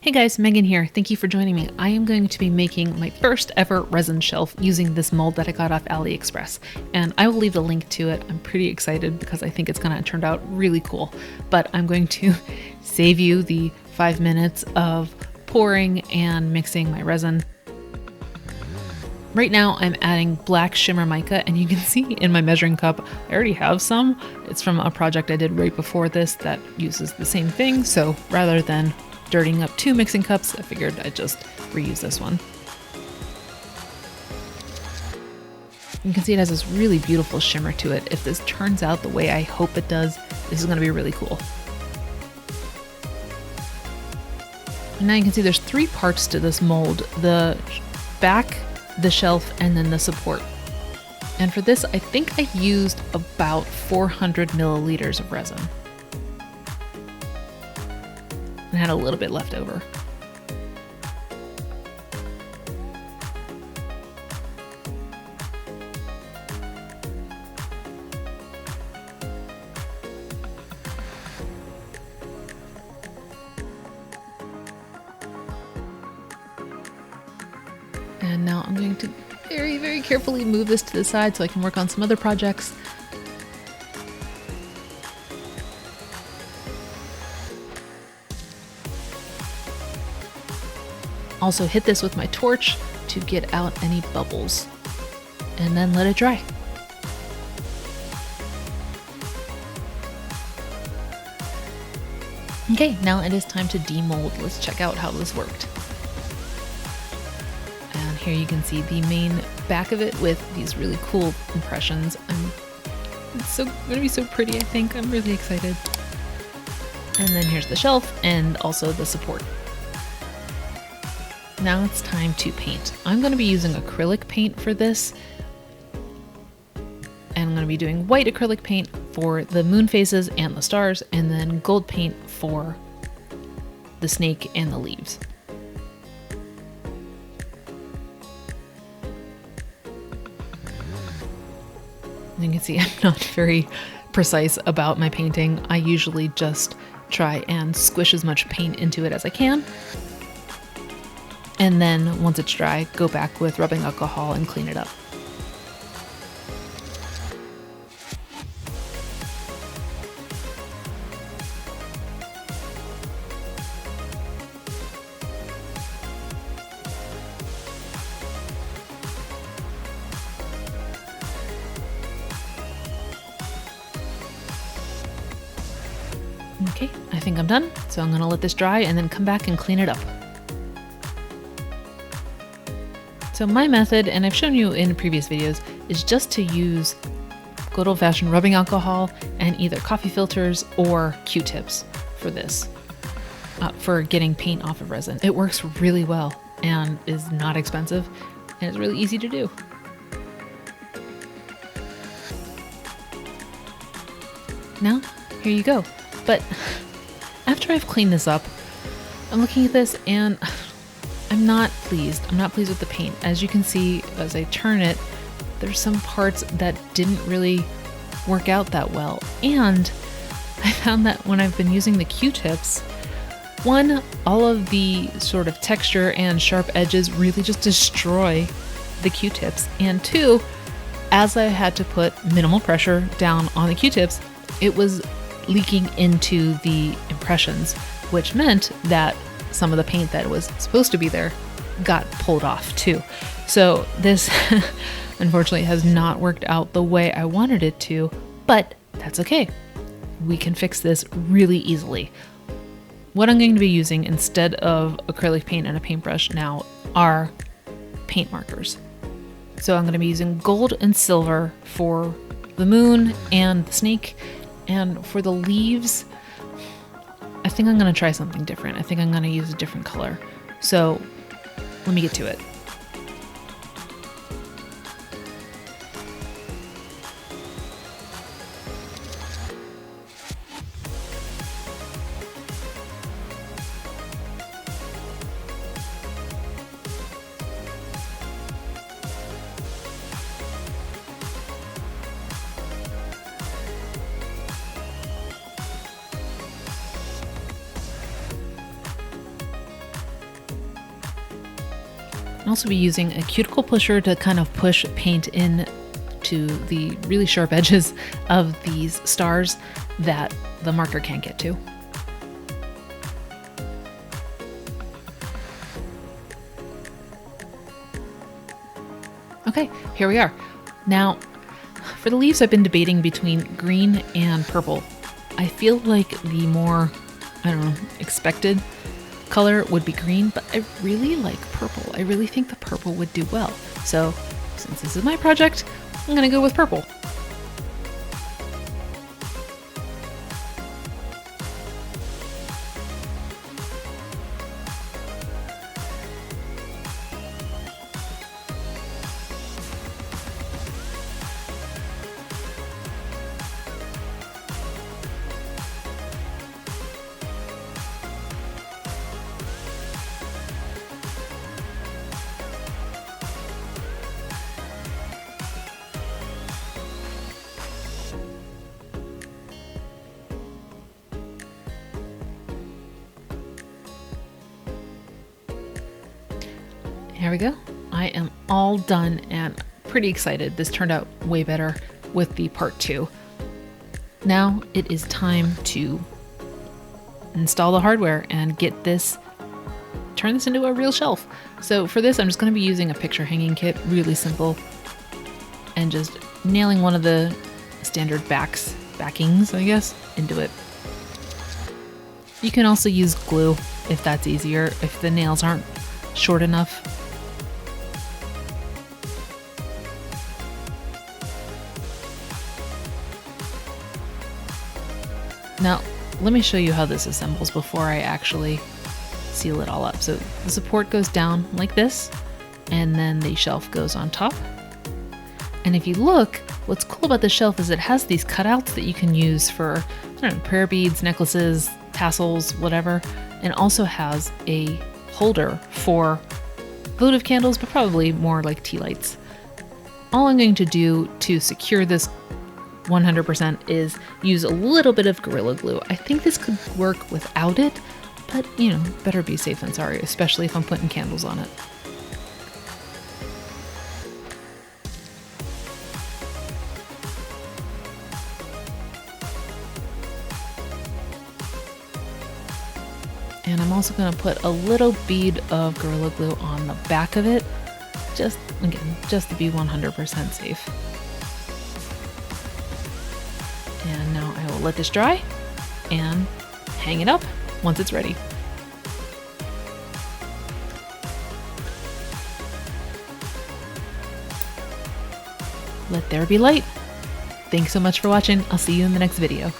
Hey guys, Megan here. Thank you for joining me. I am going to be making my first ever resin shelf using this mold that I got off AliExpress, and I will leave a link to it. I'm pretty excited because I think it's going to turn out really cool, but I'm going to save you the 5 minutes of pouring and mixing my resin. Right now I'm adding black shimmer mica, and you can see in my measuring cup I already have some. It's from a project I did right before this that uses the same thing, so rather than dirtying up 2 mixing cups, I figured I'd just reuse this one. You can see it has this really beautiful shimmer to it. If this turns out the way I hope it does, this is going to be really cool. And now you can see there's 3 parts to this mold: the back, the shelf, and then the support. And for this, I think I used about 400 milliliters of resin. I had a little bit left over. And now I'm going to very, very carefully move this to the side so I can work on some other projects. Also hit this with my torch to get out any bubbles, and then let it dry. Okay, now it is time to demold. Let's check out how this worked. And here you can see the main back of it with these really cool impressions. It's gonna be so pretty, I think. I'm really excited. And then here's the shelf and also the support. Now it's time to paint. I'm going to be using acrylic paint for this. And I'm going to be doing white acrylic paint for the moon phases and the stars, and then gold paint for the snake and the leaves. And you can see I'm not very precise about my painting. I usually just try and squish as much paint into it as I can. And then once it's dry, go back with rubbing alcohol and clean it up. Okay, I think I'm done. So I'm gonna let this dry and then come back and clean it up. So my method, and I've shown you in previous videos, is just to use good old-fashioned rubbing alcohol and either coffee filters or Q-tips for this, for getting paint off of resin. It works really well and is not expensive, and it's really easy to do. Now, here you go. But after I've cleaned this up, I'm looking at this and I'm not pleased. I'm not pleased with the paint. As you can see, as I turn it, there's some parts that didn't really work out that well. And I found that when I've been using the Q-tips, one, all of the sort of texture and sharp edges really just destroy the Q-tips. And two, as I had to put minimal pressure down on the Q-tips, it was leaking into the impressions, which meant that some of the paint that was supposed to be there got pulled off too. So this unfortunately has not worked out the way I wanted it to, but that's okay. We can fix this really easily. What I'm going to be using instead of acrylic paint and a paintbrush now are paint markers. So I'm going to be using gold and silver for the moon and the snake, and for the leaves, I think I'm going to try something different. I think I'm going to use a different color. So let me get to it. can also be using a cuticle pusher to kind of push paint in to the really sharp edges of these stars that the marker can't get to. Okay, here we are. Now, for the leaves, I've been debating between green and purple. I feel like the more, I don't know, expected color would be green, but I really like purple. I really think the purple would do well. So, since this is my project, I'm gonna go with purple. Here we go. I am all done and pretty excited. This turned out way better with the part 2. Now it is time to install the hardware and get this, turn this into a real shelf. So for this, I'm just going to be using a picture hanging kit, really simple, and just nailing one of the standard backings, I guess, into it. You can also use glue if that's easier, if the nails aren't short enough. Now, let me show you how this assembles before I actually seal it all up. So the support goes down like this, and then the shelf goes on top. And if you look, what's cool about the shelf is it has these cutouts that you can use for, I don't know, prayer beads, necklaces, tassels, whatever, and also has a holder for votive candles, but probably more like tea lights. All I'm going to do to secure this 100% is use a little bit of Gorilla Glue. I think this could work without it, but you know, better be safe than sorry, especially if I'm putting candles on it. And I'm also going to put a little bead of Gorilla Glue on the back of it, just to be 100% safe. And now I will let this dry and hang it up once it's ready. Let there be light. Thanks so much for watching. I'll see you in the next video.